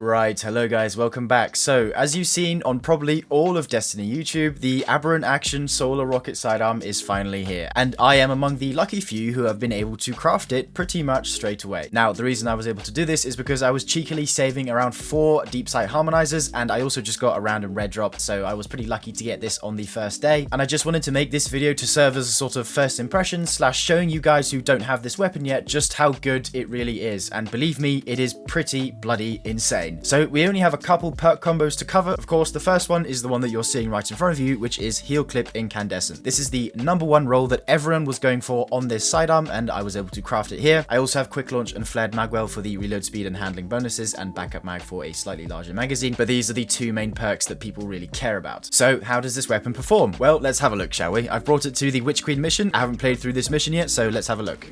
Right, hello guys, welcome back. So, as you've seen on probably all of Destiny YouTube, the Aberrant Action Solar Rocket Sidearm is finally here, and I am among the lucky few who have been able to craft it pretty much straight away. Now, the reason I was able to do this is because I was cheekily saving around 4 Deepsight Harmonizers, and I also just got a random red drop, so I was pretty lucky to get this on the first day, and I just wanted to make this video to serve as a sort of first impression slash showing you guys who don't have this weapon yet just how good it really is, and believe me, it is pretty bloody insane. So we only have a couple perk combos to cover. Of course, the first one is the one that you're seeing right in front of you, which is Heal Clip Incandescent. This is the #1 role that everyone was going for on this sidearm, and I was able to craft it here. I also have Quick Launch and Flared Magwell for the reload speed and handling bonuses, and Backup Mag for a slightly larger magazine, but these are the two main perks that people really care about. So how does this weapon perform? Well, let's have a look, shall we? I've brought it to the Witch Queen mission. I haven't played through this mission yet, so let's have a look.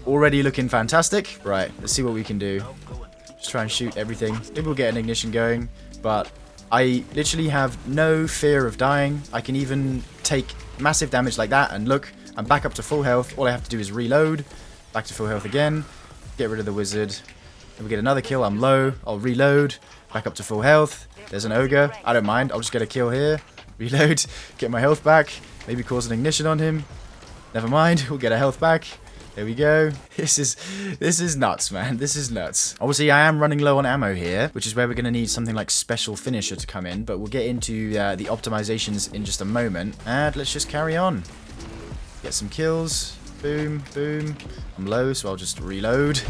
Already looking fantastic. Right, let's see what we can do. Just try and shoot everything. Maybe we'll get an ignition going, but I literally have no fear of dying. I can even take massive damage like that, and look, I'm back up to full health. All I have to do is reload, back to full health again, get rid of the wizard. If we get another kill, I'm low, I'll reload, back up to full health. There's an ogre, I don't mind, I'll just get a kill here, reload, get my health back, maybe cause an ignition on him. Never mind, we'll get a health back. There we go. This is nuts, man. This is nuts. Obviously, I am running low on ammo here, which is where we're going to need something like Special Finisher to come in, but we'll get into the optimizations in just a moment. And let's just carry on. Get some kills. Boom, boom. I'm low, so I'll just reload.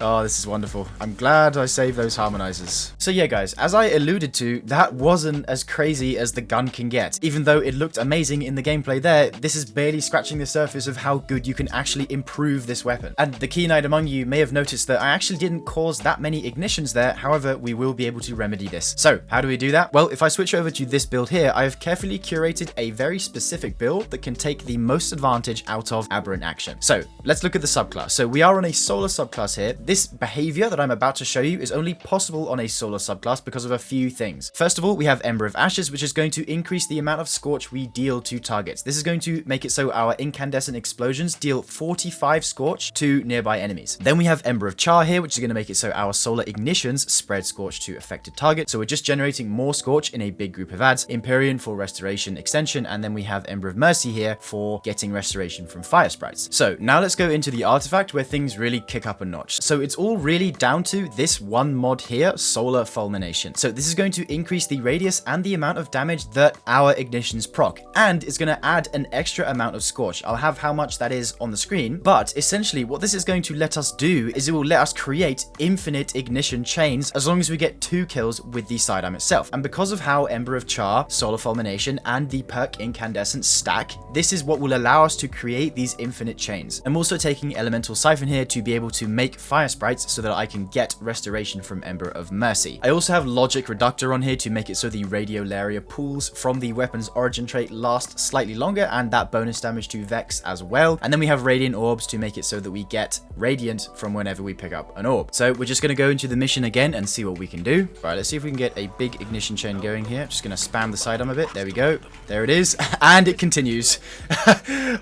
Oh, this is wonderful. I'm glad I saved those harmonizers. So yeah, guys, as I alluded to, that wasn't as crazy as the gun can get. Even though it looked amazing in the gameplay there, this is barely scratching the surface of how good you can actually improve this weapon. And the keen-eyed among you may have noticed that I actually didn't cause that many ignitions there. However, we will be able to remedy this. So how do we do that? Well, if I switch over to this build here, I have carefully curated a very specific build that can take the most advantage out of Aberrant Action. So let's look at the subclass. So we are on a solar subclass here. This behavior that I'm about to show you is only possible on a solar subclass because of a few things. First of all, we have Ember of Ashes, which is going to increase the amount of scorch we deal to targets. This is going to make it so our incandescent explosions deal 45 scorch to nearby enemies. Then we have Ember of Char here, which is going to make it so our solar ignitions spread scorch to affected targets. So we're just generating more scorch in a big group of ads. Empyrean for restoration extension, and then we have Ember of Mercy here for getting restoration from fire sprites. So now let's go into the artifact where things really kick up a notch. So it's all really down to this one mod here, Solar Fulmination. So this is going to increase the radius and the amount of damage that our ignitions proc, and it's going to add an extra amount of scorch. I'll have how much that is on the screen, but essentially what this is going to let us do is it will let us create infinite ignition chains as long as we get 2 kills with the sidearm itself. And because of how Ember of Char, Solar Fulmination, and the perk Incandescent stack, this is what will allow us to create these infinite chains. I'm also taking Elemental Siphon here to be able to make fire sprites so that I can get restoration from Ember of Mercy. I also have Logic Reductor on here to make it so the Radiolaria pools from the weapon's origin trait last slightly longer, and that bonus damage to Vex as well. And then we have Radiant Orbs to make it so that we get Radiant from whenever we pick up an orb. So we're just going to go into the mission again and see what we can do. Right, let's see if we can get a big ignition chain going here. Just going to spam the sidearm a bit. There we go. There it is. And it continues.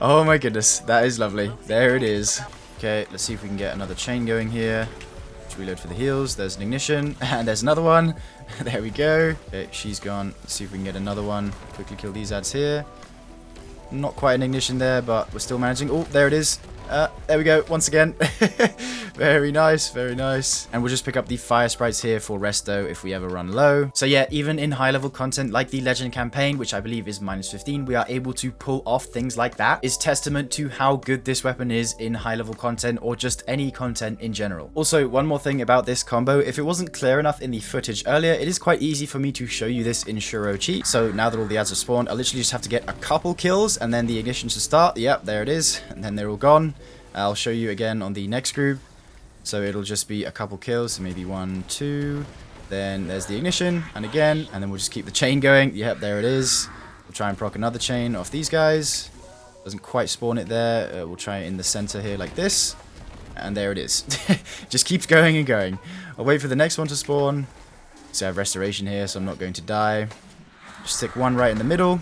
Oh my goodness. That is lovely. There it is. Okay, let's see if we can get another chain going here. Let's reload for the heals. There's an ignition, and there's another one. There we go. Okay, she's gone. Let's see if we can get another one. Quickly kill these ads here. Not quite an ignition there, but we're still managing. Oh, there it is. There we go, once again. Very nice, very nice. And we'll just pick up the fire sprites here for resto if we ever run low. So yeah, even in high level content like the Legend campaign, which I believe is -15, we are able to pull off things like that. Is testament to how good this weapon is in high level content or just any content in general. Also, one more thing about this combo, if it wasn't clear enough in the footage earlier, it is quite easy for me to show you this in Shuro Cheat. So now that all the ads have spawned, I literally just have to get a couple kills and then the ignition should start. Yep, there it is. And then they're all gone. I'll show you again on the next group. So it'll just be a couple kills, so maybe 1, 2, then there's the ignition, and again, and then we'll just keep the chain going. Yep, there it is. We'll try and proc another chain off these guys. Doesn't quite spawn it there. We'll try it in the center here like this, and there it is. Just keeps going and going. I'll wait for the next one to spawn. So I have restoration here, so I'm not going to die. Just stick one right in the middle,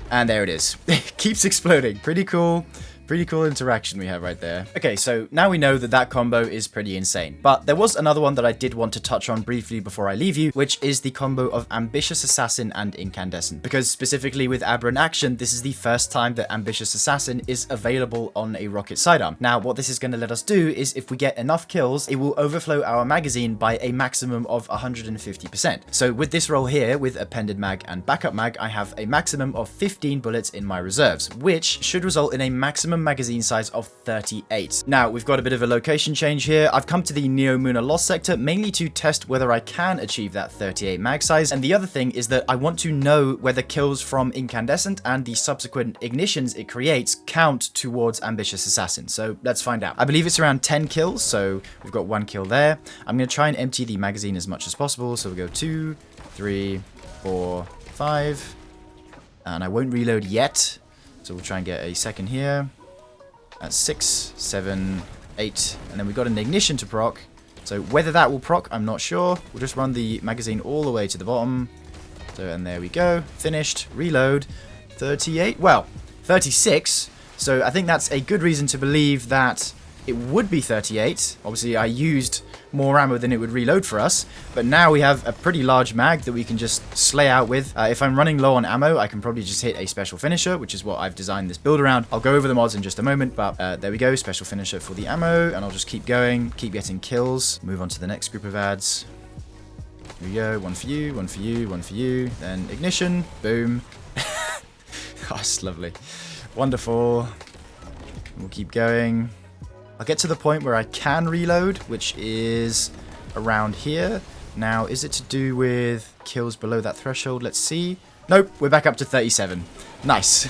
and there it is. Keeps exploding. Pretty cool. Pretty cool interaction we have right there. Okay, so now we know that that combo is pretty insane. But there was another one that I did want to touch on briefly before I leave you, which is the combo of Ambitious Assassin and Incandescent. Because specifically with Aberrant Action, this is the first time that Ambitious Assassin is available on a rocket sidearm. Now, what this is going to let us do is if we get enough kills, it will overflow our magazine by a maximum of 150%. So with this roll here, with appended mag and backup mag, I have a maximum of 15 bullets in my reserves, which should result in a maximum magazine size of 38. Now, we've got a bit of a location change here. I've come to the Neomuna Lost sector mainly to test whether I can achieve that 38 mag size. And the other thing is that I want to know whether kills from Incandescent and the subsequent ignitions it creates count towards Ambitious Assassin. So let's find out. I believe it's around 10 kills, so we've got 1 kill there. I'm going to try and empty the magazine as much as possible. So we'll go 2, 3, 4, 5. And I won't reload yet. So we'll try and get a second here. At 6, 7, 8. And then we've got an ignition to proc. So whether that will proc, I'm not sure. We'll just run the magazine all the way to the bottom. So, and there we go. Finished. Reload. 38. Well, 36. So I think that's a good reason to believe that it would be 38. Obviously, I used more ammo than it would reload for us. But now we have a pretty large mag that we can just slay out with. If I'm running low on ammo, I can probably just hit a special finisher, which is what I've designed this build around. I'll go over the mods in just a moment, but there we go. Special finisher for the ammo, and I'll just keep going, keep getting kills. Move on to the next group of ads. Here we go. One for you, one for you, one for you. Then ignition. Boom. Oh, that's lovely. Wonderful. We'll keep going. I'll get to the point where I can reload, which is around here. Now, is it to do with kills below that threshold? Let's see. Nope, we're back up to 37. Nice.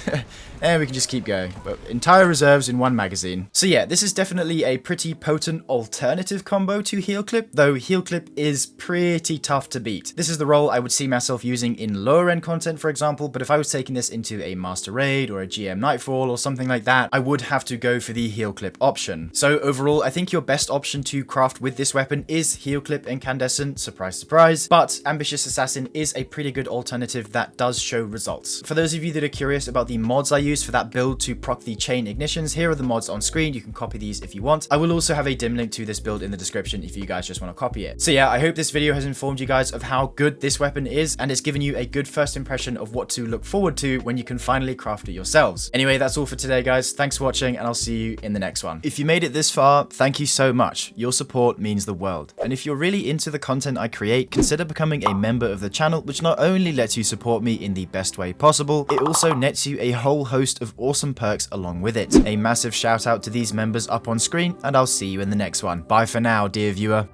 And we can just keep going. But entire reserves in one magazine. So yeah, this is definitely a pretty potent alternative combo to Heal Clip, though Heal Clip is pretty tough to beat. This is the role I would see myself using in lower end content, for example, but if I was taking this into a Master Raid or a GM Nightfall or something like that, I would have to go for the Heal Clip option. So overall, I think your best option to craft with this weapon is Heal Clip Incandescent, surprise, surprise, but Ambitious Assassin is a pretty good alternative that does show results. For those of you that are curious about the mods I use for that build to proc the chain ignitions, here are the mods on screen. You can copy these if you want. I will also have a dim link to this build in the description if you guys just want to copy it. So yeah, I hope this video has informed you guys of how good this weapon is, and it's given you a good first impression of what to look forward to when you can finally craft it yourselves. Anyway, that's all for today, guys. Thanks for watching, and I'll see you in the next one. If you made it this far, thank you so much. Your support means the world. And if you're really into the content I create, consider becoming a member of the channel, which not only lets you support me in the best way possible, it also nets you a whole host of awesome perks along with it. A massive shout out to these members up on screen, and I'll see you in the next one. Bye for now, dear viewer.